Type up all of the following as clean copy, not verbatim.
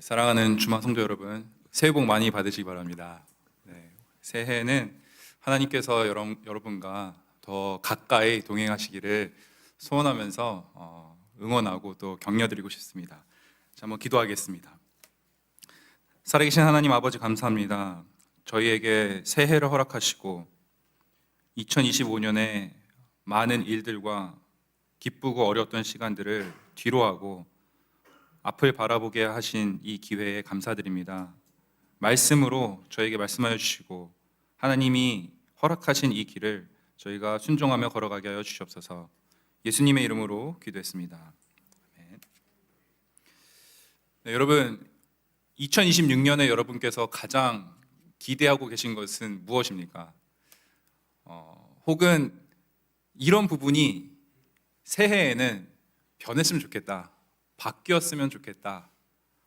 사랑하는 주마 성도 여러분, 새해 복 많이 받으시기 바랍니다. 새해에는 하나님께서 여러분과 더 가까이 동행하시기를 소원하면서 응원하고 또 격려드리고 싶습니다. 자, 한번 기도하겠습니다. 살아계신 하나님 아버지 감사합니다. 저희에게 새해를 허락하시고 2025년에 많은 일들과 기쁘고 어려웠던 시간들을 뒤로하고 앞을 바라보게 하신 이 기회에 감사드립니다. 말씀으로 저에게 말씀하여 주시고 하나님이 허락하신 이 길을 저희가 순종하며 걸어가게 하여 주시옵소서. 예수님의 이름으로 기도했습니다. 아멘. 여러분, 2026년에 여러분께서 가장 기대하고 계신 것은 무엇입니까? 혹은 이런 부분이 새해에는 변했으면 좋겠다, 바뀌었으면 좋겠다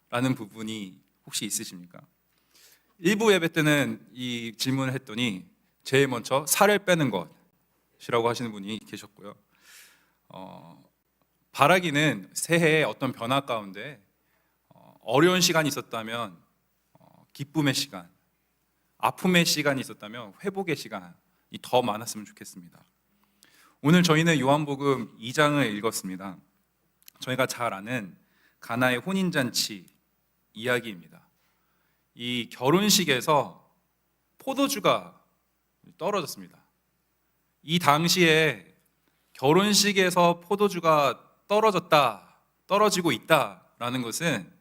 라는 부분이 혹시 있으십니까? 일부 예배 때는 이 질문을 했더니 제일 먼저 살을 빼는 것이라고 하시는 분이 계셨고요. 바라기는 새해에 어떤 변화 가운데 어려운 시간이 있었다면 기쁨의 시간, 아픔의 시간이 있었다면 회복의 시간이 더 많았으면 좋겠습니다. 오늘 저희는 요한복음 2장을 읽었습니다. 저희가 잘 아는 가나의 혼인잔치 이야기입니다. 이 결혼식에서 포도주가 떨어졌습니다. 이 당시에 결혼식에서 포도주가 떨어지고 있다라는 것은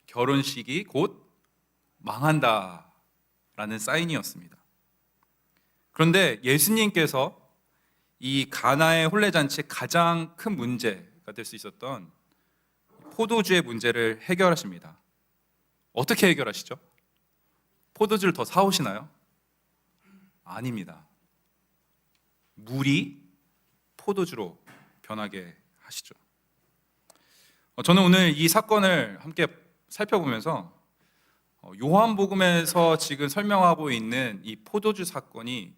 결혼식이 곧 망한다라는 사인이었습니다. 그런데 예수님께서 이 가나의 혼례잔치의 가장 큰 문제가 될 수 있었던 포도주의 문제를 해결하십니다. 어떻게 해결하시죠? 포도주를 더 사오시나요? 아닙니다. 물이 포도주로 변하게 하시죠. 저는 오늘 이 사건을 함께 살펴보면서 요한복음에서 지금 설명하고 있는 이 포도주 사건이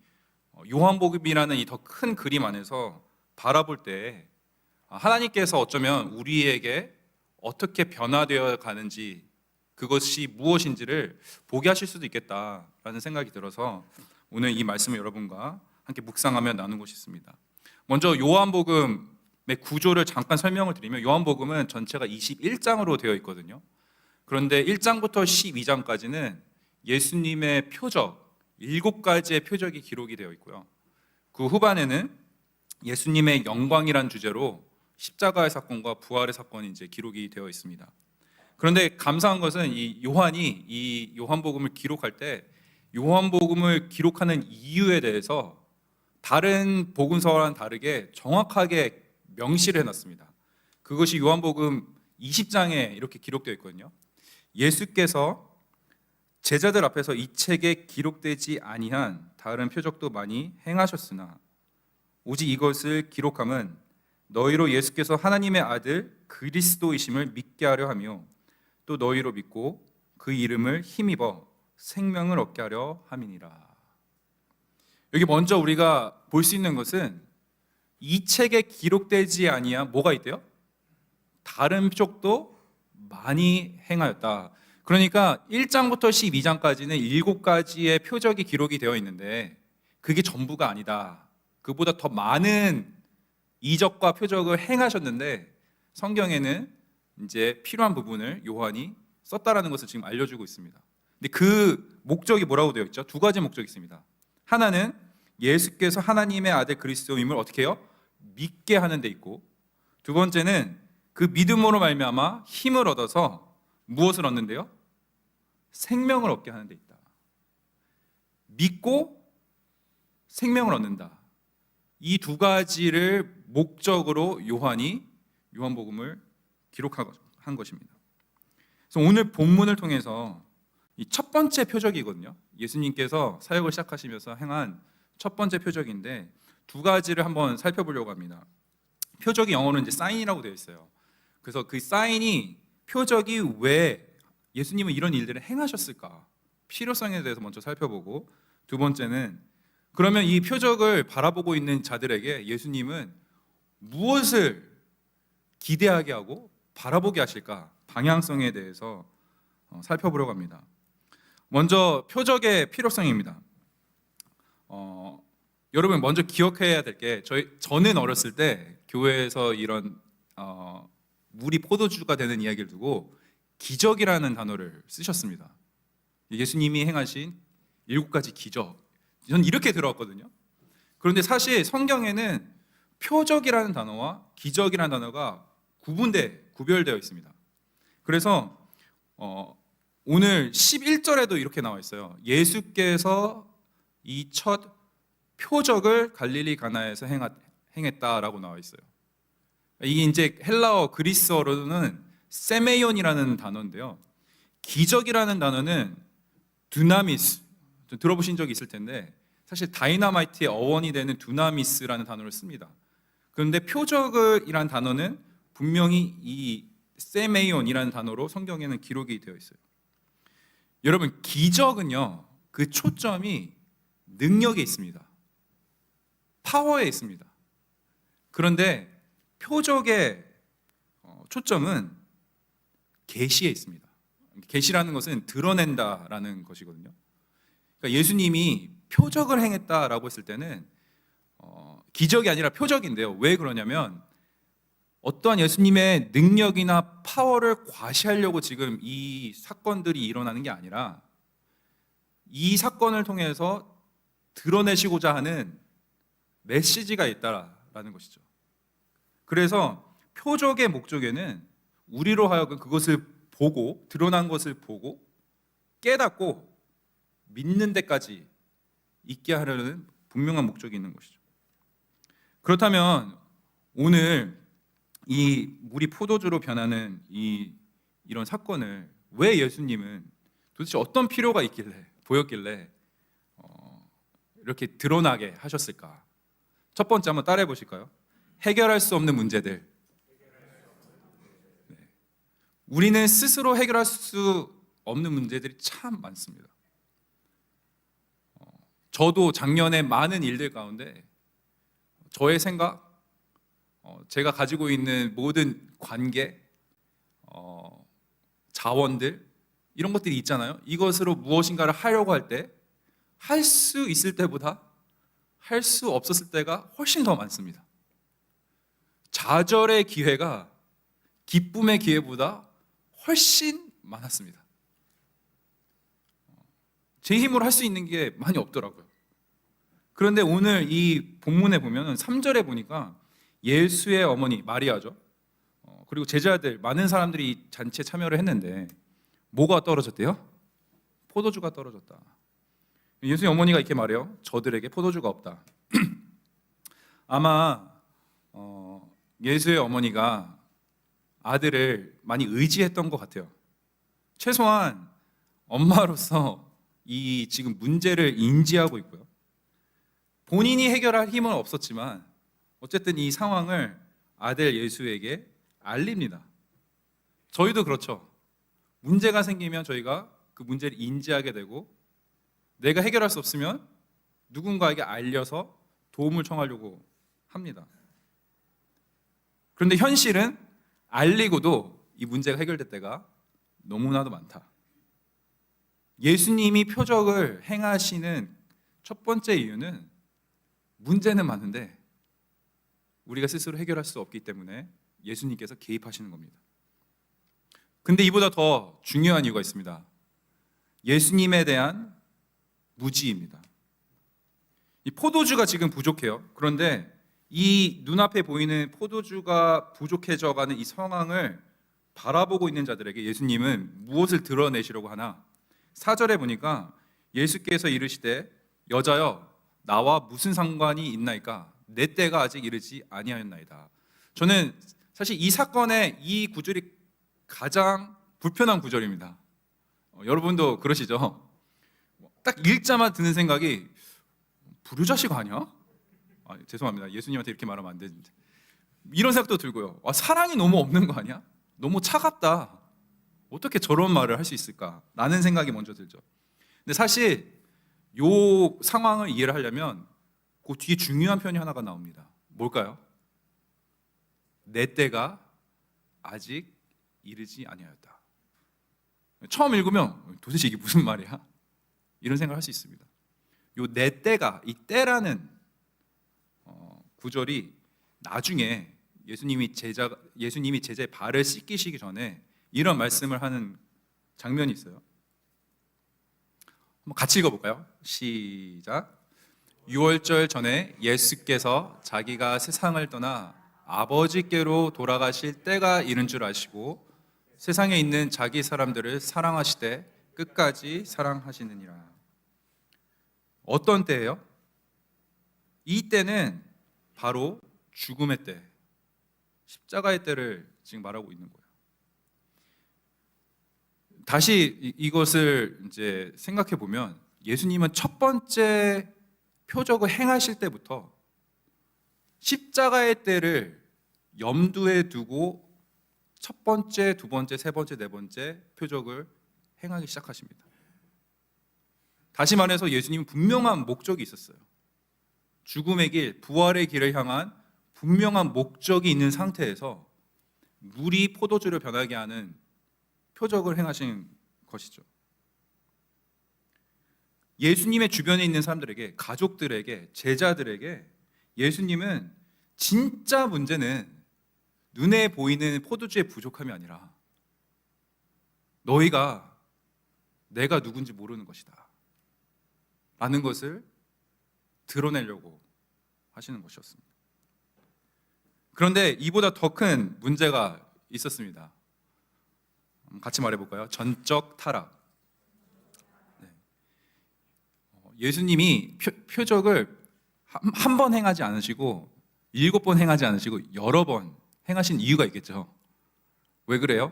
요한복음이라는 이 더 큰 그림 안에서 바라볼 때 하나님께서 어쩌면 우리에게 어떻게 변화되어 가는지, 그것이 무엇인지를 보게 하실 수도 있겠다라는 생각이 들어서 오늘 이 말씀을 여러분과 함께 묵상하며 나누고 싶습니다. 먼저 요한복음의 구조를 잠깐 설명을 드리면, 요한복음은 전체가 21장으로 되어 있거든요. 그런데 1장부터 12장까지는 예수님의 표적, 7가지의 표적이 기록이 되어 있고요. 그 후반에는 예수님의 영광이란 주제로 십자가의 사건과 부활의 사건이 이제 기록이 되어 있습니다. 그런데 감사한 것은 이 요한이 이 요한복음을 기록할 때 요한복음을 기록하는 이유에 대해서 다른 복음서와는 다르게 정확하게 명시를 해놨습니다. 그것이 요한복음 20장에 이렇게 기록되어 있거든요. 예수께서 제자들 앞에서 이 책에 기록되지 아니한 다른 표적도 많이 행하셨으나 오직 이것을 기록함은 너희로 예수께서 하나님의 아들 그리스도이심을 믿게 하려 하며 또 너희로 믿고 그 이름을 힘입어 생명을 얻게 하려 함이니라. 여기 먼저 우리가 볼 수 있는 것은 이 책에 기록되지 아니한 뭐가 있대요? 다른 표적도 많이 행하였다. 그러니까 1장부터 12장까지는 7가지의 표적이 기록이 되어 있는데 그게 전부가 아니다. 그보다 더 많은 이적과 표적을 행하셨는데 성경에는 이제 필요한 부분을 요한이 썼다라는 것을 지금 알려주고 있습니다. 근데 그 목적이 뭐라고 되어 있죠? 2가지 목적이 있습니다. 하나는 예수께서 하나님의 아들 그리스도임을 어떻게 해요? 믿게 하는 데 있고, 두 번째는 그 믿음으로 말미암아 힘을 얻어서 무엇을 얻는데요? 생명을 얻게 하는 데 있다. 믿고 생명을 얻는다. 이 2가지를 목적으로 요한이 요한복음을 기록한 것입니다. 그래서 오늘 본문을 통해서 이 첫 번째 표적이거든요. 예수님께서 사역을 시작하시면서 행한 첫 번째 표적인데 2가지를 한번 살펴보려고 합니다. 표적이 영어로는 이제 사인이라고 되어 있어요. 그래서 그 사인이, 표적이 왜 예수님은 이런 일들을 행하셨을까? 필요성에 대해서 먼저 살펴보고, 두 번째는 그러면 이 표적을 바라보고 있는 자들에게 예수님은 무엇을 기대하게 하고 바라보게 하실까? 방향성에 대해서 살펴보려고 합니다. 먼저 표적의 필요성입니다. 여러분 먼저 기억해야 될 게 저는 어렸을 때 교회에서 이런 물이 포도주가 되는 이야기를 두고 기적이라는 단어를 쓰셨습니다. 예수님이 행하신 7가지 기적. 저는 이렇게 들어왔거든요. 그런데 사실 성경에는 표적이라는 단어와 기적이라는 단어가 구별되어 있습니다. 그래서 오늘 11절에도 이렇게 나와 있어요. 예수께서 이 첫 표적을 갈릴리 가나에서 행했다라고 나와 있어요. 이게 이제 헬라어 그리스어로는 세메ion이라는 단어인데요. 기적이라는 단어는 두나미스, 들어보신 적이 있을 텐데 사실 다이너마이트의 어원이 되는 두나미스라는 단어를 씁니다. 그런데 표적이라는 단어는 분명히 이 세메ion이라는 단어로 성경에는 기록이 되어 있어요. 여러분 기적은요, 그 초점이 능력에 있습니다. 파워에 있습니다. 그런데 표적의 초점은 계시에 있습니다. 계시라는 것은 드러낸다라는 것이거든요. 그러니까 예수님이 표적을 행했다라고 했을 때는 기적이 아니라 표적인데요. 왜 그러냐면 어떠한 예수님의 능력이나 파워를 과시하려고 지금 이 사건들이 일어나는 게 아니라 이 사건을 통해서 드러내시고자 하는 메시지가 있다라는 것이죠. 그래서 표적의 목적에는 우리로 하여금 그것을 보고 드러난 것을 보고 깨닫고 믿는 데까지 있게 하려는 분명한 목적이 있는 것이죠. 그렇다면 오늘 이 물이 포도주로 변하는 이런 사건을 왜 예수님은 도대체 어떤 필요가 보였길래 이렇게 드러나게 하셨을까? 첫 번째 한번 따라해 보실까요? 해결할 수 없는 문제들. 네. 우리는 스스로 해결할 수 없는 문제들이 참 많습니다. 저도 작년에 많은 일들 가운데 저의 생각, 제가 가지고 있는 모든 관계, 자원들 이런 것들이 있잖아요. 이것으로 무엇인가를 하려고 할 때 할 수 있을 때보다 할 수 없었을 때가 훨씬 더 많습니다. 좌절의 기회가 기쁨의 기회보다 훨씬 많았습니다. 제 힘으로 할 수 있는 게 많이 없더라고요. 그런데 오늘 이 본문에 보면 3절에 보니까 예수의 어머니 마리아죠. 그리고 제자들 많은 사람들이 이 잔치에 참여를 했는데 뭐가 떨어졌대요? 포도주가 떨어졌다. 예수의 어머니가 이렇게 말해요. 저들에게 포도주가 없다. 아마 예수의 어머니가 아들을 많이 의지했던 것 같아요. 최소한 엄마로서 이 지금 문제를 인지하고 있고요. 본인이 해결할 힘은 없었지만 어쨌든 이 상황을 아들 예수에게 알립니다. 저희도 그렇죠. 문제가 생기면 저희가 그 문제를 인지하게 되고 내가 해결할 수 없으면 누군가에게 알려서 도움을 청하려고 합니다. 그런데 현실은 알리고도 이 문제가 해결될 때가 너무나도 많다. 예수님이 표적을 행하시는 첫 번째 이유는 문제는 많은데 우리가 스스로 해결할 수 없기 때문에 예수님께서 개입하시는 겁니다. 근데 이보다 더 중요한 이유가 있습니다. 예수님에 대한 무지입니다. 이 포도주가 지금 부족해요. 그런데 이 눈앞에 보이는 포도주가 부족해져가는 이 상황을 바라보고 있는 자들에게 예수님은 무엇을 드러내시려고 하나? 4절에 보니까 예수께서 이르시되 여자여 나와 무슨 상관이 있나이까? 내 때가 아직 이르지 아니하였나이다. 저는 사실 이 사건의 이 구절이 가장 불편한 구절입니다. 여러분도 그러시죠? 딱 읽자마자 드는 생각이 불효자식 아니야? 죄송합니다. 예수님한테 이렇게 말하면 안 되는데 이런 생각도 들고요. 사랑이 너무 없는 거 아니야? 너무 차갑다. 어떻게 저런 말을 할 수 있을까? 라는 생각이 먼저 들죠. 근데 사실 이 상황을 이해를 하려면 그 뒤에 중요한 표현이 하나가 나옵니다. 뭘까요? 내 때가 아직 이르지 아니하였다. 처음 읽으면 도대체 이게 무슨 말이야? 이런 생각을 할 수 있습니다. 요 내 때가, 이 때라는 구절이 나중에 예수님이 제자의 발을 씻기시기 전에 이런 말씀을 하는 장면이 있어요. 한번 같이 읽어볼까요? 시작. 유월절 전에 예수께서 자기가 세상을 떠나 아버지께로 돌아가실 때가 이른 줄 아시고 세상에 있는 자기 사람들을 사랑하시되 끝까지 사랑하시느니라. 어떤 때예요? 이 때는 바로 죽음의 때, 십자가의 때를 지금 말하고 있는 거예요. 다시 이것을 이제 생각해 보면 예수님은 첫 번째 표적을 행하실 때부터 십자가의 때를 염두에 두고 첫 번째, 두 번째, 세 번째, 네 번째 표적을 행하기 시작하십니다. 다시 말해서 예수님은 분명한 목적이 있었어요. 죽음의 길, 부활의 길을 향한 분명한 목적이 있는 상태에서 물이 포도주를 변하게 하는 표적을 행하신 것이죠. 예수님의 주변에 있는 사람들에게, 가족들에게, 제자들에게 예수님은 진짜 문제는 눈에 보이는 포도주의 부족함이 아니라 너희가 내가 누군지 모르는 것이다 라는 것을 드러내려고 하시는 것이었습니다. 그런데 이보다 더 큰 문제가 있었습니다. 같이 말해볼까요? 전적 타락. 예수님이 표적을 한 번 행하지 않으시고 7번 행하지 않으시고 여러 번 행하신 이유가 있겠죠. 왜 그래요?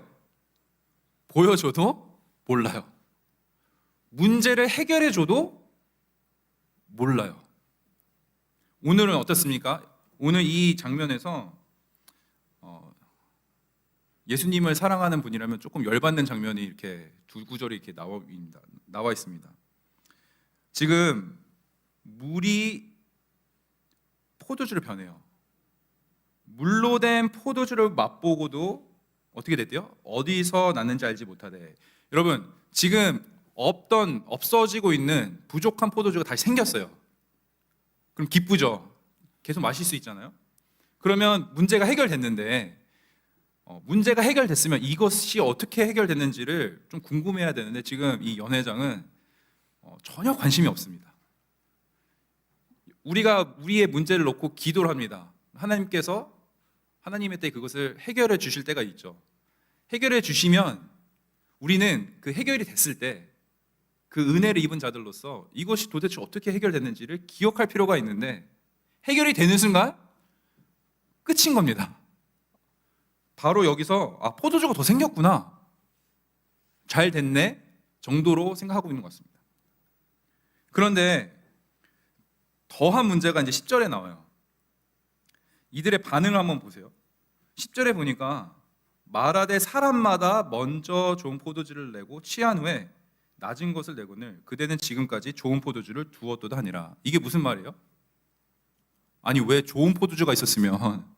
보여줘도 몰라요. 문제를 해결해줘도 몰라요. 오늘은 어떻습니까? 오늘 이 장면에서 예수님을 사랑하는 분이라면 조금 열받는 장면이 이렇게 두 구절이 이렇게 나와 있습니다. 지금 물이 포도주를 변해요. 물로 된 포도주를 맛보고도 어떻게 됐대요? 어디서 났는지 알지 못하되. 여러분, 지금 없어지고 있는 부족한 포도주가 다시 생겼어요. 그럼 기쁘죠? 계속 마실 수 있잖아요. 그러면 문제가 해결됐는데 문제가 해결됐으면 이것이 어떻게 해결됐는지를 좀 궁금해야 되는데 지금 이 연회장은 전혀 관심이 없습니다. 우리가 우리의 문제를 놓고 기도를 합니다. 하나님께서 하나님의 때 그것을 해결해 주실 때가 있죠. 해결해 주시면 우리는 그 해결이 됐을 때 그 은혜를 입은 자들로서 이것이 도대체 어떻게 해결됐는지를 기억할 필요가 있는데 해결이 되는 순간 끝인 겁니다. 바로 여기서 포도주가 더 생겼구나, 잘 됐네 정도로 생각하고 있는 것 같습니다. 그런데 더한 문제가 이제 10절에 나와요. 이들의 반응을 한번 보세요. 10절에 보니까 말하되 사람마다 먼저 좋은 포도주를 내고 취한 후에 낮은 것을 내거늘 그대는 지금까지 좋은 포도주를 두었도다 하니라. 이게 무슨 말이에요? 아니, 왜 좋은 포도주가 있었으면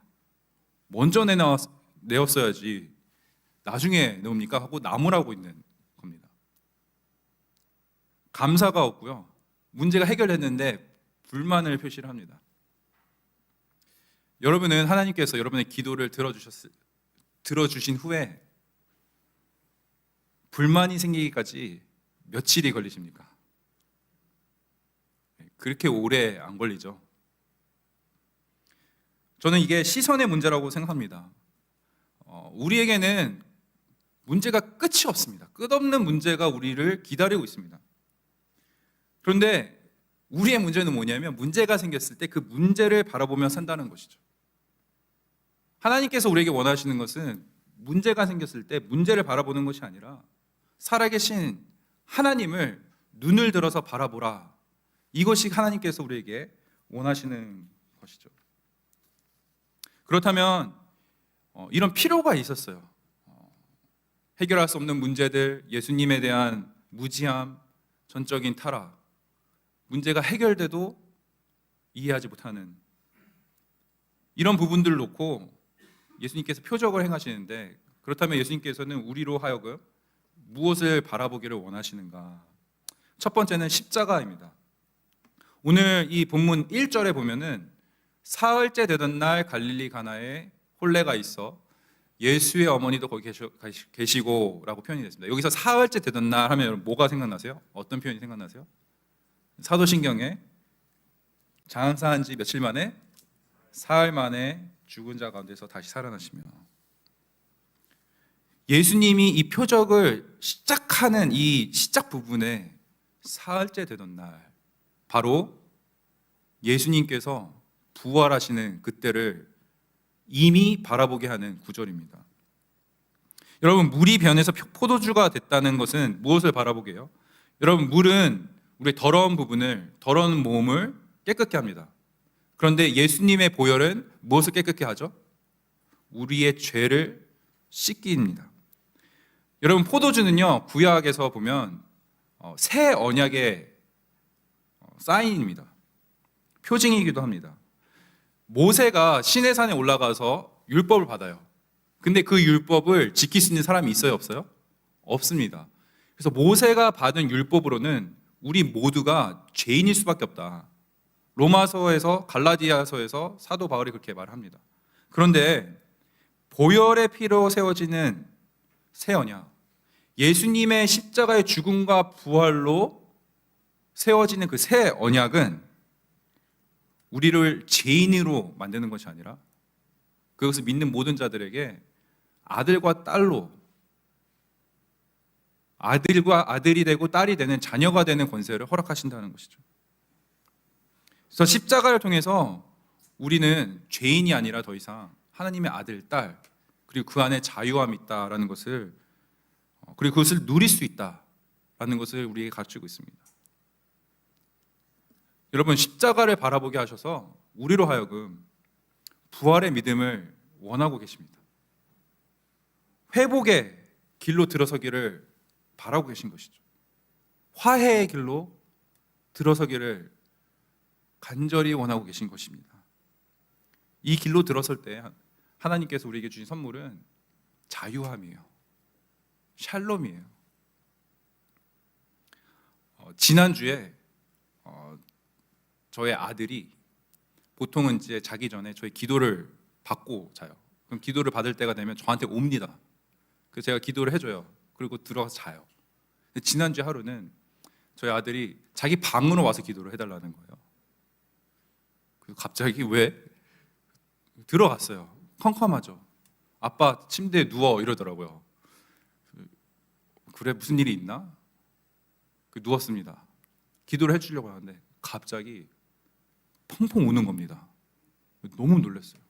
먼저 내었어야지 나중에 내옵니까? 하고 나무라고 있는 겁니다. 감사가 없고요, 문제가 해결됐는데 불만을 표시를 합니다. 여러분은 하나님께서 여러분의 기도를 들어주신 후에 불만이 생기기까지 며칠이 걸리십니까? 그렇게 오래 안 걸리죠. 저는 이게 시선의 문제라고 생각합니다. 우리에게는 문제가 끝이 없습니다. 끝없는 문제가 우리를 기다리고 있습니다. 그런데 우리의 문제는 뭐냐면 문제가 생겼을 때 그 문제를 바라보며 산다는 것이죠. 하나님께서 우리에게 원하시는 것은 문제가 생겼을 때 문제를 바라보는 것이 아니라 살아계신 하나님을 눈을 들어서 바라보라. 이것이 하나님께서 우리에게 원하시는 것이죠. 그렇다면 이런 필요가 있었어요. 해결할 수 없는 문제들, 예수님에 대한 무지함, 전적인 타락, 문제가 해결돼도 이해하지 못하는 이런 부분들을 놓고 예수님께서 표적을 행하시는데, 그렇다면 예수님께서는 우리로 하여금 무엇을 바라보기를 원하시는가? 첫 번째는 십자가입니다. 오늘 이 본문 1절에 보면은 사흘째 되던 날 갈릴리 가나에 혼례가 있어 예수의 어머니도 거기 계시고 라고 표현이 됐습니다. 여기서 사흘째 되던 날 하면 뭐가 생각나세요? 어떤 표현이 생각나세요? 사도신경에 장사한 지 며칠 만에 사흘 만에 죽은 자 가운데서 다시 살아나시며, 예수님이 이 표적을 시작하는 이 시작 부분에 사흘째 되던 날, 바로 예수님께서 부활하시는 그때를 이미 바라보게 하는 구절입니다. 여러분, 물이 변해서 포도주가 됐다는 것은 무엇을 바라보게 해요? 여러분, 물은 우리의 더러운 부분을, 더러운 몸을 깨끗게 합니다. 그런데 예수님의 보혈은 무엇을 깨끗게 하죠? 우리의 죄를 씻깁니다. 여러분, 포도주는요, 구약에서 보면 새 언약의 사인입니다. 표징이기도 합니다. 모세가 시내산에 올라가서 율법을 받아요. 근데 그 율법을 지킬 수 있는 사람이 있어요, 없어요? 없습니다. 그래서 모세가 받은 율법으로는 우리 모두가 죄인일 수밖에 없다. 로마서에서, 갈라디아서에서 사도 바울이 그렇게 말합니다. 그런데 보혈의 피로 세워지는 새 언약, 예수님의 십자가의 죽음과 부활로 세워지는 그 새 언약은 우리를 죄인으로 만드는 것이 아니라 그것을 믿는 모든 자들에게 아들과 딸로, 아들과 아들이 되고 딸이 되는 자녀가 되는 권세를 허락하신다는 것이죠. 그래서 십자가를 통해서 우리는 죄인이 아니라 더 이상 하나님의 아들, 딸, 그리고 그 안에 자유함이 있다라는 것을, 그리고 그것을 누릴 수 있다라는 것을 우리에게 가르치고 있습니다. 여러분, 십자가를 바라보게 하셔서 우리로 하여금 부활의 믿음을 원하고 계십니다. 회복의 길로 들어서기를 바라고 계신 것이죠. 화해의 길로 들어서기를 간절히 원하고 계신 것입니다. 이 길로 들어설 때 하나님께서 우리에게 주신 선물은 자유함이에요. 샬롬이에요. 지난주에 저의 아들이 보통은 이제 자기 전에 저희 기도를 받고 자요. 그럼 기도를 받을 때가 되면 저한테 옵니다. 그래서 제가 기도를 해줘요. 그리고 들어가서 자요. 근데 지난주 하루는 저희 아들이 자기 방으로 와서 기도를 해달라는 거예요. 그래서 갑자기 왜? 들어갔어요. 컴컴하죠. 아빠 침대에 누워 이러더라고요. 그래, 무슨 일이 있나? 누웠습니다. 기도를 해주려고 하는데 갑자기 펑펑 우는 겁니다. 너무 놀랐어요.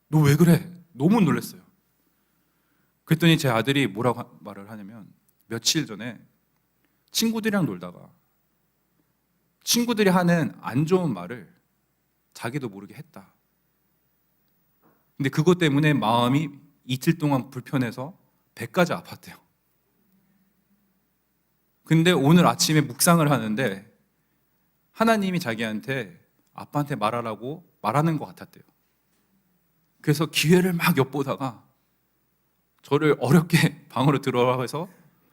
너 왜 그래? 너무 놀랐어요. 그랬더니 제 아들이 뭐라고 말을 하냐면, 며칠 전에 친구들이랑 놀다가 친구들이 하는 안 좋은 말을 자기도 모르게 했다. 근데 그것 때문에 마음이 이틀 동안 불편해서 배까지 아팠대요. 근데 오늘 아침에 묵상을 하는데 하나님이 자기한테 아빠한테 말하라고 말하는 것 같았대요. 그래서 기회를 막 엿보다가 저를 어렵게 방으로 들어와서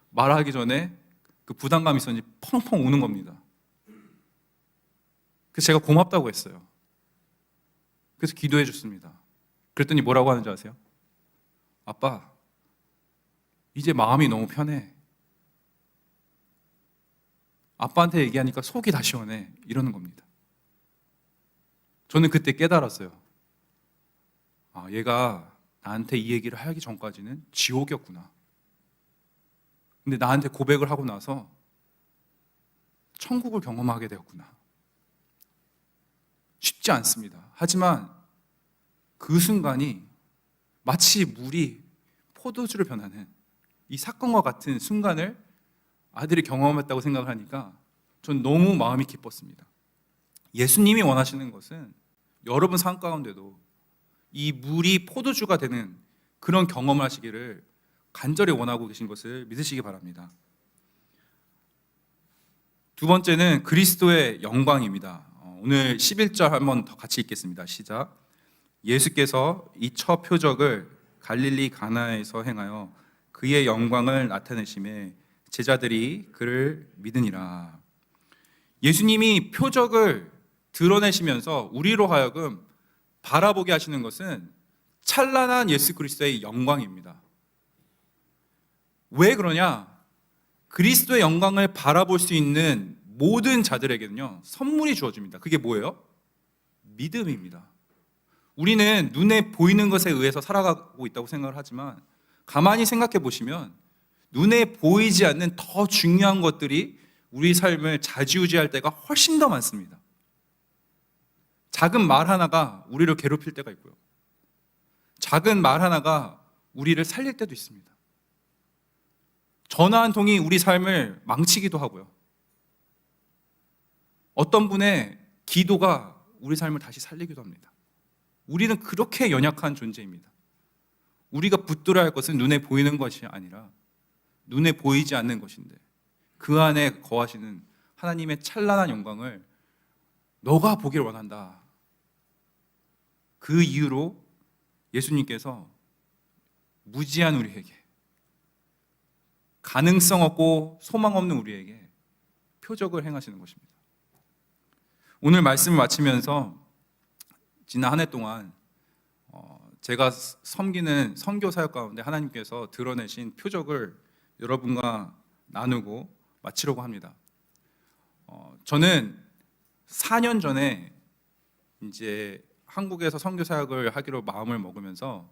말하기 전에 그 부담감이 있었는지 펑펑 우는 겁니다. 그래서 제가 고맙다고 했어요. 그래서 기도해 줬습니다. 그랬더니 뭐라고 하는지 아세요? 아빠, 이제 마음이 너무 편해. 아빠한테 얘기하니까 속이 다 시원해. 이러는 겁니다. 저는 그때 깨달았어요. 아, 얘가 나한테 이 얘기를 하기 전까지는 지옥이었구나. 근데 나한테 고백을 하고 나서 천국을 경험하게 되었구나. 쉽지 않습니다. 하지만 그 순간이 마치 물이 포도주로 변하는 이 사건과 같은 순간을 아들이 경험했다고 생각을 하니까 전 너무 마음이 기뻤습니다. 예수님이 원하시는 것은 여러분 삶 가운데도 이 물이 포도주가 되는 그런 경험을 하시기를 간절히 원하고 계신 것을 믿으시기 바랍니다. 두 번째는 그리스도의 영광입니다. 오늘 11절 한번 더 같이 읽겠습니다. 시작. 예수께서 이 첫 표적을 갈릴리 가나에서 행하여 그의 영광을 나타내심에 제자들이 그를 믿으니라. 예수님이 표적을 드러내시면서 우리로 하여금 바라보게 하시는 것은 찬란한 예수 그리스도의 영광입니다. 왜 그러냐? 그리스도의 영광을 바라볼 수 있는 모든 자들에게는요, 선물이 주어집니다. 그게 뭐예요? 믿음입니다. 우리는 눈에 보이는 것에 의해서 살아가고 있다고 생각을 하지만 가만히 생각해 보시면 눈에 보이지 않는 더 중요한 것들이 우리 삶을 좌지우지할 때가 훨씬 더 많습니다. 작은 말 하나가 우리를 괴롭힐 때가 있고요. 작은 말 하나가 우리를 살릴 때도 있습니다. 전화 한 통이 우리 삶을 망치기도 하고요. 어떤 분의 기도가 우리 삶을 다시 살리기도 합니다. 우리는 그렇게 연약한 존재입니다. 우리가 붙들어야 할 것은 눈에 보이는 것이 아니라 눈에 보이지 않는 것인데 그 안에 거하시는 하나님의 찬란한 영광을 너가 보기를 원한다. 그 이유로 예수님께서 무지한 우리에게, 가능성 없고 소망 없는 우리에게 표적을 행하시는 것입니다. 오늘 말씀을 마치면서 지난 한 해 동안 제가 섬기는 선교 사역 가운데 하나님께서 드러내신 표적을 여러분과 나누고 마치려고 합니다. 저는 4년 전에 이제 한국에서 선교 사역을 하기로 마음을 먹으면서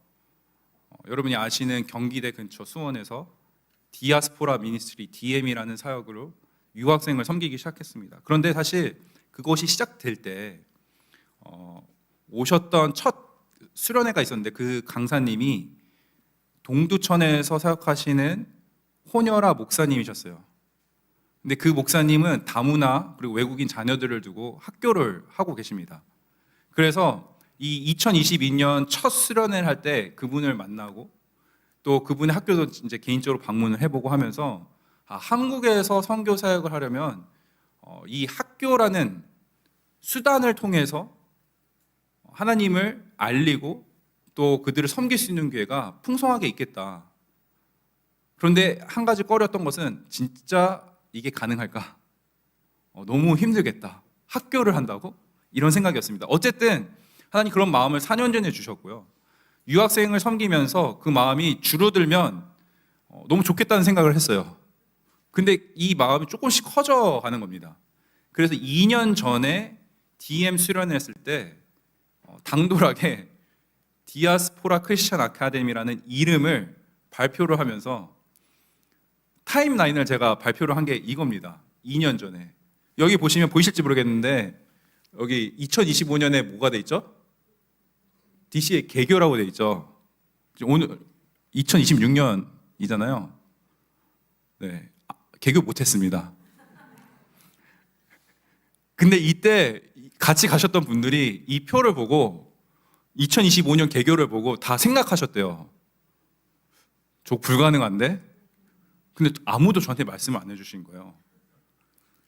여러분이 아시는 경기대 근처 수원에서 디아스포라 미니스트리 DM이라는 사역으로 유학생을 섬기기 시작했습니다. 그런데 사실 그것이 시작될 때 오셨던 첫 수련회가 있었는데 그 강사님이 동두천에서 사역하시는 호녀라 목사님이셨어요. 근데 그 목사님은 다문화 그리고 외국인 자녀들을 두고 학교를 하고 계십니다. 그래서 이 2022년 첫 수련회를 할 때 그분을 만나고 또 그분의 학교도 이제 개인적으로 방문을 해보고 하면서 한국에서 선교 사역을 하려면 이 학교라는 수단을 통해서 하나님을 알리고 또 그들을 섬길 수 있는 기회가 풍성하게 있겠다. 그런데 한 가지 꺼렸던 것은 진짜 이게 가능할까? 너무 힘들겠다. 학교를 한다고? 이런 생각이었습니다. 어쨌든 하나님 그런 마음을 4년 전에 주셨고요. 유학생을 섬기면서 그 마음이 줄어들면 너무 좋겠다는 생각을 했어요. 근데 이 마음이 조금씩 커져가는 겁니다. 그래서 2년 전에 DM 수련을 했을 때 당돌하게 디아스포라 크리스천 아카데미라는 이름을 발표를 하면서 타임라인을 제가 발표를 한 게 이겁니다. 2년 전에. 여기 보시면 보이실지 모르겠는데 여기 2025년에 뭐가 돼 있죠? DC의 개교라고 돼 있죠. 오늘 2026년이잖아요. 네, 개교 못했습니다. 근데 이때 같이 가셨던 분들이 이 표를 보고 2025년 개교를 보고 다 생각하셨대요. 저 불가능한데? 근데 아무도 저한테 말씀을 안 해주신 거예요.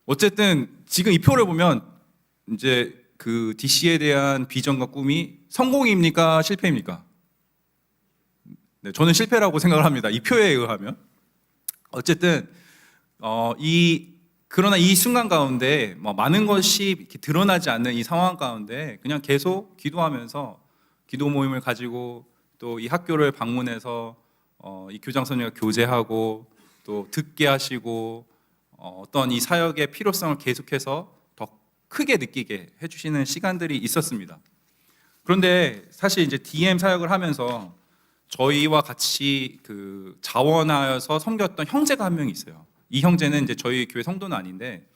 어쨌든 지금 이 표를 보면 이제 그 DC에 대한 비전과 꿈이 성공입니까? 실패입니까? 네, 저는 실패라고 생각을 합니다. 이 표에 의하면. 어쨌든 그러나 이 순간 가운데 많은 것이 이렇게 드러나지 않는 이 상황 가운데 그냥 계속 기도하면서 기도 모임을 가지고 또 이 학교를 방문해서 이 교장 선생님과 교제하고 또 듣게 하시고 어떤 이 사역의 필요성을 계속해서 더 크게 느끼게 해주시는 시간들이 있었습니다. 그런데 사실 이제 DM 사역을 하면서 저희와 같이 그 자원하여서 섬겼던 형제가 한 명 있어요. 이 형제는 이제 저희 교회 성도는 아닌데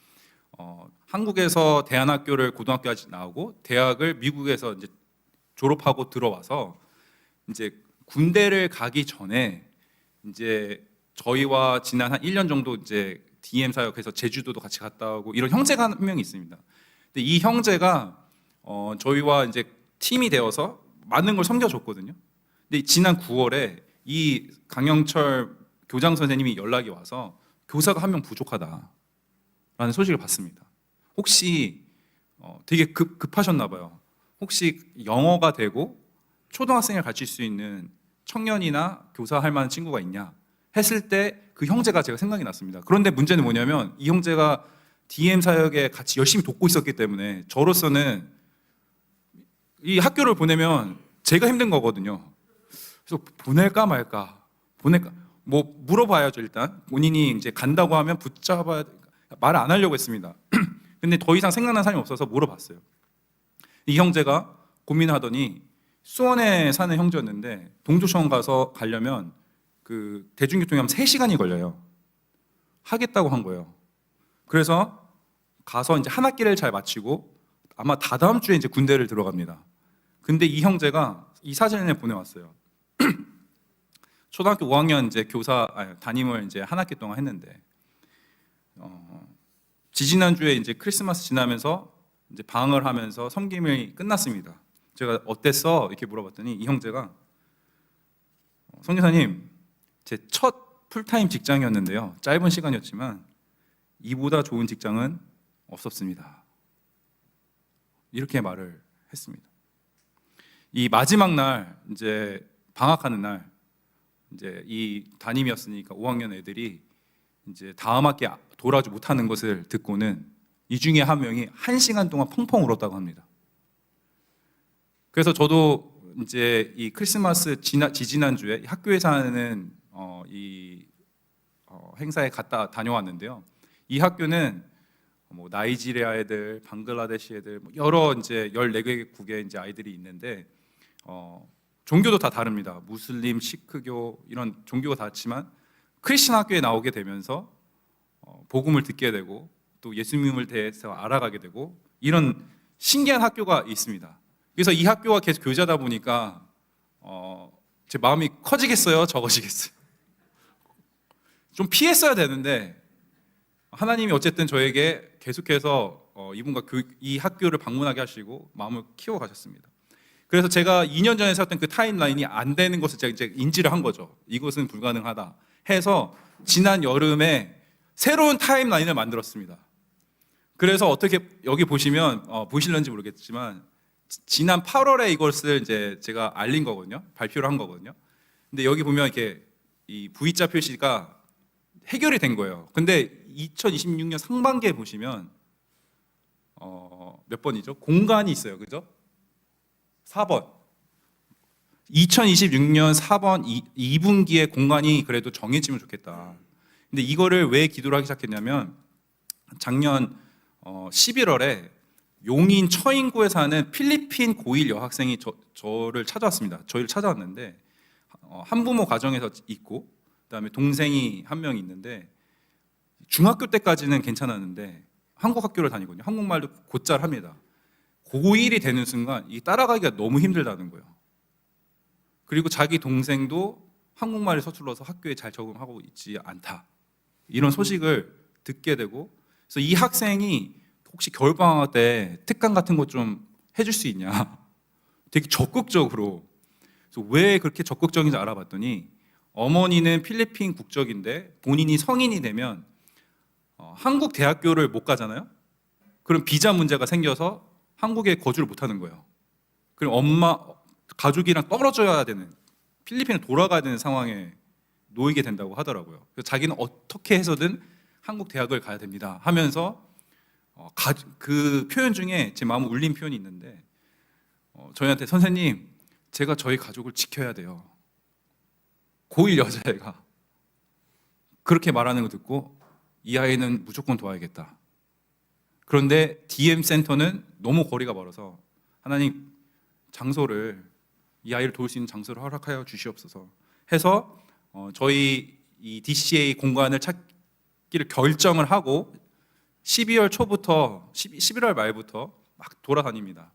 한국에서 대안학교를 고등학교까지 나오고 대학을 미국에서 이제 졸업하고 들어와서 이제 군대를 가기 전에 이제 저희와 지난 한 1년 정도 이제 DM 사역해서 제주도도 같이 갔다 오고 이런 형제가 한 명 있습니다. 근데 이 형제가 저희와 이제 팀이 되어서 많은 걸 섬겨줬거든요. 근데 지난 9월에 이 강영철 교장 선생님이 연락이 와서 교사가 한 명 부족하다라는 소식을 받습니다. 혹시 되게 급하셨나 봐요. 혹시 영어가 되고 초등학생을 가르칠 수 있는 청년이나 교사할 만한 친구가 있냐? 했을 때 그 형제가 제가 생각이 났습니다. 그런데 문제는 뭐냐면 이 형제가 DM 사역에 같이 열심히 돕고 있었기 때문에 저로서는 이 학교를 보내면 제가 힘든 거거든요. 그래서 보낼까 말까, 보낼까, 뭐 물어봐야죠. 일단 본인이 이제 간다고 하면 붙잡아 말을 안 하려고 했습니다. 근데 더 이상 생각난 사람이 없어서 물어봤어요. 이 형제가 고민하더니 수원에 사는 형제였는데 동두천 가서 가려면 그 대중교통이 하면 3시간이 걸려요. 하겠다고 한 거예요. 그래서 가서 이제 한 학기를 잘 마치고 아마 다다음 주에 이제 군대를 들어갑니다. 근데 이 형제가 이 사진을 보내왔어요. 초등학교 5학년 이제 담임을 이제 한 학기 동안 했는데 지지난주에 이제 크리스마스 지나면서 이제 방학을 하면서 섬김이 끝났습니다. 제가 어땠어? 이렇게 물어봤더니 이 형제가 선교사님, 제 첫 풀타임 직장이었는데요. 짧은 시간이었지만 이보다 좋은 직장은 없었습니다. 이렇게 말을 했습니다. 이 마지막 날 이제 방학하는 날 이제 이 담임이었으니까 5학년 애들이 이제 다음 학기에 돌아오지 못하는 것을 듣고는 이 중에 한 명이 1시간 동안 펑펑 울었다고 합니다. 그래서 저도 이제 이 크리스마스 지지난주에 학교에서 하는 행사에 다녀왔는데요. 이 학교는 뭐 나이지리아 애들, 방글라데시 애들, 뭐 여러 이제 14개국의 이제 아이들이 있는데 종교도 다 다릅니다. 무슬림, 시크교 이런 종교가 다르지만 크리스천 학교에 나오게 되면서 복음을 듣게 되고 또 예수님을 대해서 알아가게 되고 이런 신기한 학교가 있습니다. 그래서 이 학교가 계속 교제하다 보니까 제 마음이 커지겠어요? 적어지겠어요? 좀 피했어야 되는데 하나님이 어쨌든 저에게 계속해서 이분과 이 학교를 방문하게 하시고 마음을 키워가셨습니다. 그래서 제가 2년 전에 세웠던 그 타임라인이 안 되는 것을 제가 이제 인지를 한 거죠. 이것은 불가능하다 해서 지난 여름에 새로운 타임라인을 만들었습니다. 그래서 어떻게 여기 보시면 보실런지 모르겠지만 지난 8월에 이것을 이제 제가 알린 거거든요. 발표를 한 거거든요. 근데 여기 보면 이렇게 이 V자 표시가 해결이 된 거예요. 근데 2026년 상반기에 보시면 몇 번이죠? 공간이 있어요. 그죠? 4번. 2026년 4번 2분기에 공간이 그래도 정해지면 좋겠다. 근데 이거를 왜 기도를 하기 시작했냐면 작년 11월에 용인 처인구에 사는 필리핀 고1 여학생이 저를 찾아왔습니다. 저희를 찾아왔는데 한부모 가정에서 있고 그다음에 동생이 한 명 있는데 중학교 때까지는 괜찮았는데 한국 학교를 다니거든요. 한국말도 곧잘 합니다. 고1이 되는 순간 이 따라가기가 너무 힘들다는 거예요. 그리고 자기 동생도 한국말이 서툴러서 학교에 잘 적응하고 있지 않다. 이런 소식을 듣게 되고 그래서 이 학생이 혹시 겨울방학 때 특강 같은 거 좀 해줄 수 있냐 되게 적극적으로. 그래서 왜 그렇게 적극적인지 알아봤더니 어머니는 필리핀 국적인데 본인이 성인이 되면 한국 대학교를 못 가잖아요. 그럼 비자 문제가 생겨서 한국에 거주를 못 하는 거예요. 그럼 가족이랑 떨어져야 되는, 필리핀에 돌아가야 되는 상황에 놓이게 된다고 하더라고요. 그래서 자기는 어떻게 해서든 한국 대학을 가야 됩니다 하면서 그 표현 중에 제 마음을 울린 표현이 있는데 저희한테 선생님, 제가 저희 가족을 지켜야 돼요. 고1 여자애가 그렇게 말하는 거 듣고 이 아이는 무조건 도와야겠다. 그런데 DM 센터는 너무 거리가 멀어서 하나님, 장소를, 이 아이를 도울 수 있는 장소를 허락하여 주시옵소서 해서 저희 이 DCA 공간을 찾기를 결정을 하고 12월 초부터 11월 말부터 막 돌아다닙니다.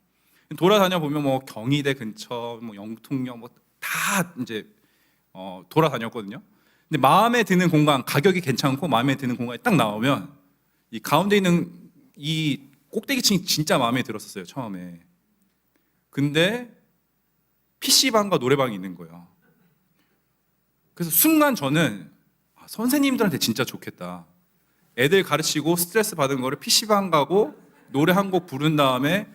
돌아다녀 보면 뭐 경희대 근처, 뭐 영통역 뭐 다 이제 돌아다녔거든요. 근데 마음에 드는 공간, 가격이 괜찮고 마음에 드는 공간이 딱 나오면 이 가운데 있는 이 꼭대기층이 진짜 마음에 들었었어요, 처음에. 근데 PC방과 노래방이 있는 거예요. 그래서 순간 저는 선생님들한테 진짜 좋겠다. 애들 가르치고 스트레스 받은 거를 PC방 가고 노래 한 곡 부른 다음에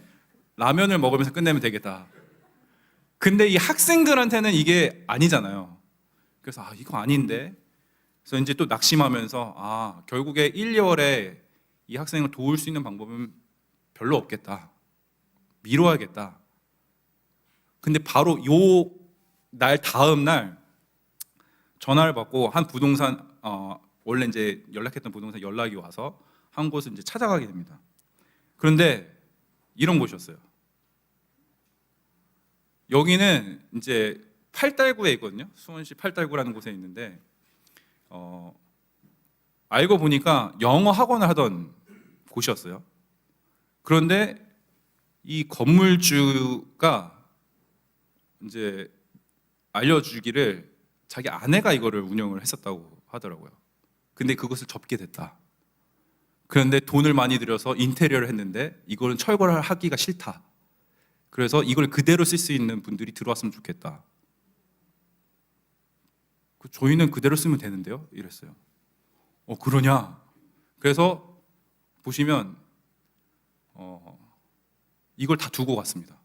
라면을 먹으면서 끝내면 되겠다. 근데 이 학생들한테는 이게 아니잖아요. 그래서 이거 아닌데 그래서 이제 또 낙심하면서 결국에 1, 2월에 이 학생을 도울 수 있는 방법은 별로 없겠다. 미뤄야겠다. 근데 바로 요 날 다음 날 전화를 받고 한 부동산 원래 이제 연락했던 부동산 연락이 와서 한 곳을 이제 찾아가게 됩니다. 그런데 이런 곳이었어요. 여기는 이제 팔달구에 있거든요. 수원시 팔달구라는 곳에 있는데 알고 보니까 영어 학원을 하던 곳이었어요. 그런데 이 건물주가 이제 알려주기를 자기 아내가 이거를 운영을 했었다고 하더라고요. 근데 그것을 접게 됐다. 그런데 돈을 많이 들여서 인테리어를 했는데 이거는 철거를 하기가 싫다. 그래서 이걸 그대로 쓸 수 있는 분들이 들어왔으면 좋겠다. 저희는 그대로 쓰면 되는데요? 이랬어요. 그러냐? 그래서 보시면 이걸 다 두고 갔습니다.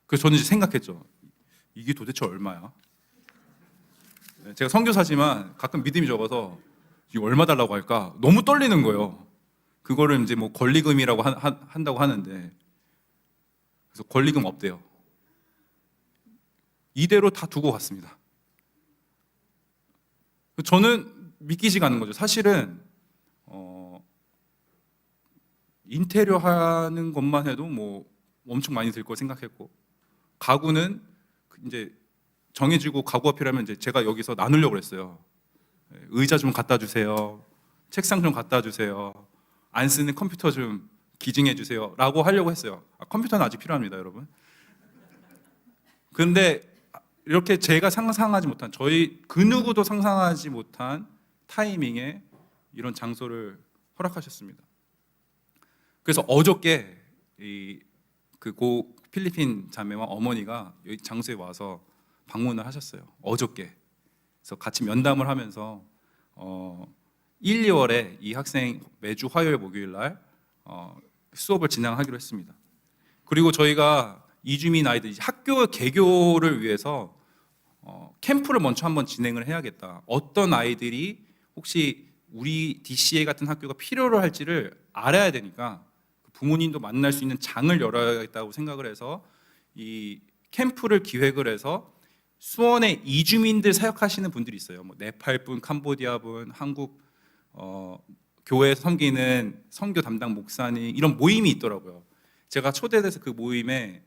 그래서 저는 이제 생각했죠. 이게 도대체 얼마야? 제가 선교사지만 가끔 믿음이 적어서 이거 얼마 달라고 할까? 너무 떨리는 거예요. 그거를 이제 뭐 권리금이라고 한다고 하는데, 그래서 권리금 없대요. 이대로 다 두고 갔습니다. 저는 믿기지가 않는 거죠. 사실은 인테리어 하는 것만 해도 뭐 엄청 많이 들 거 생각했고, 가구는 이제 정해지고 가구가 필요하면 이제 제가 여기서 나누려고 그랬어요. 의자 좀 갖다 주세요. 책상 좀 갖다 주세요. 안 쓰는 컴퓨터 좀 기증해 주세요. 라고 하려고 했어요. 컴퓨터는 아직 필요합니다, 여러분. 그런데 이렇게 제가 상상하지 못한, 저희 그 누구도 상상하지 못한 타이밍에 이런 장소를 허락하셨습니다. 그래서 어저께 고 필리핀 자매와 어머니가 여기 장소에 와서 방문을 하셨어요. 어저께. 그래서 같이 면담을 하면서 1, 2월에 이 학생 매주 화요일, 목요일 날 수업을 진행하기로 했습니다. 그리고 저희가 이주민 아이들 학교 개교를 위해서 캠프를 먼저 한번 진행을 해야겠다. 어떤 아이들이 혹시 우리 DCA 같은 학교가 필요로 할지를 알아야 되니까 부모님도 만날 수 있는 장을 열어야겠다고 생각을 해서 이 캠프를 기획을 해서 수원에 이주민들 사역하시는 분들이 있어요. 뭐 네팔 분, 캄보디아 분, 한국 교회에서 섬기는 선교 담당 목사님, 이런 모임이 있더라고요. 제가 초대돼서 그 모임에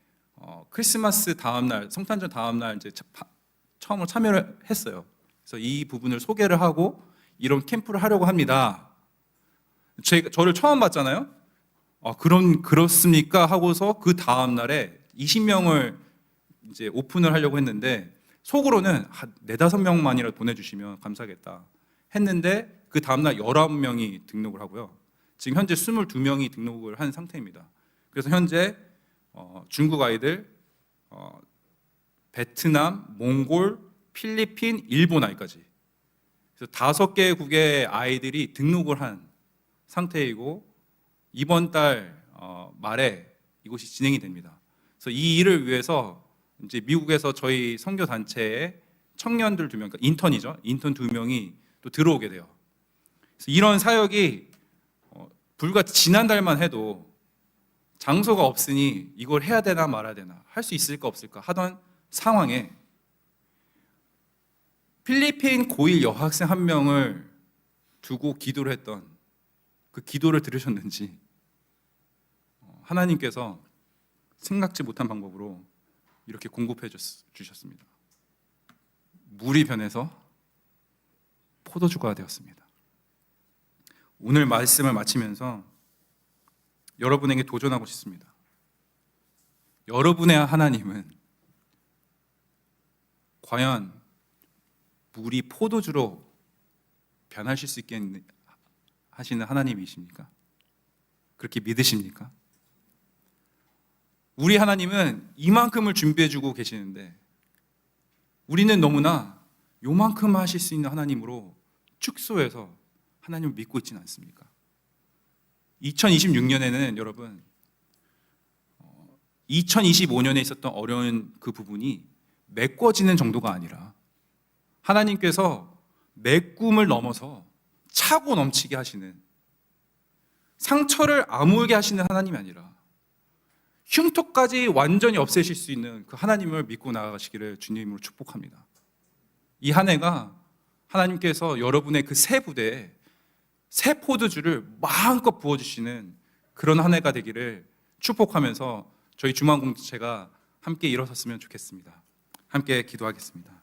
크리스마스 다음 날, 성탄절 다음 날 이제 처음으로 참여를 했어요. 그래서 이 부분을 소개를 하고 이런 캠프를 하려고 합니다. 저를 처음 봤잖아요. 그렇습니까? 하고서 그 다음 날에 20명을 이제 오픈을 하려고 했는데 속으로는 4, 5명만이라도 보내주시면 감사하겠다 했는데 그 다음날 19명이 등록을 하고요. 지금 현재 22명이 등록을 한 상태입니다. 그래서 현재 중국 아이들, 베트남, 몽골, 필리핀, 일본 아이까지, 그래서 5개국의 아이들이 등록을 한 상태이고 이번 달 말에 이곳이 진행이 됩니다. 그래서 이 일을 위해서 이제 미국에서 저희 선교 단체의 청년들 2명, 그러니까 인턴이죠. 인턴 2명이 또 들어오게 돼요. 그래서 이런 사역이 불과 지난달만 해도 장소가 없으니 이걸 해야 되나 말아야 되나, 할 수 있을까 없을까 하던 상황에 필리핀 고1 여학생 1명을 두고 기도를 했던 그 기도를 들으셨는지 하나님께서 생각지 못한 방법으로 이렇게 공급해 주셨습니다. 물이 변해서 포도주가 되었습니다. 오늘 말씀을 마치면서 여러분에게 도전하고 싶습니다. 여러분의 하나님은 과연 물이 포도주로 변하실 수 있게 하시는 하나님이십니까? 그렇게 믿으십니까? 우리 하나님은 이만큼을 준비해주고 계시는데 우리는 너무나 요만큼 하실 수 있는 하나님으로 축소해서 하나님을 믿고 있지는 않습니까? 2026년에는 여러분 2025년에 있었던 어려운 그 부분이 메꿔지는 정도가 아니라 하나님께서 메꿈을 넘어서 차고 넘치게 하시는, 상처를 아물게 하시는 하나님이 아니라 흉터까지 완전히 없애실 수 있는 그 하나님을 믿고 나아가시기를 주님으로 축복합니다. 이 한 해가 하나님께서 여러분의 그 새 부대에 새 포도주를 마음껏 부어주시는 그런 한 해가 되기를 축복하면서 저희 중앙 공동체가 함께 일어섰으면 좋겠습니다. 함께 기도하겠습니다.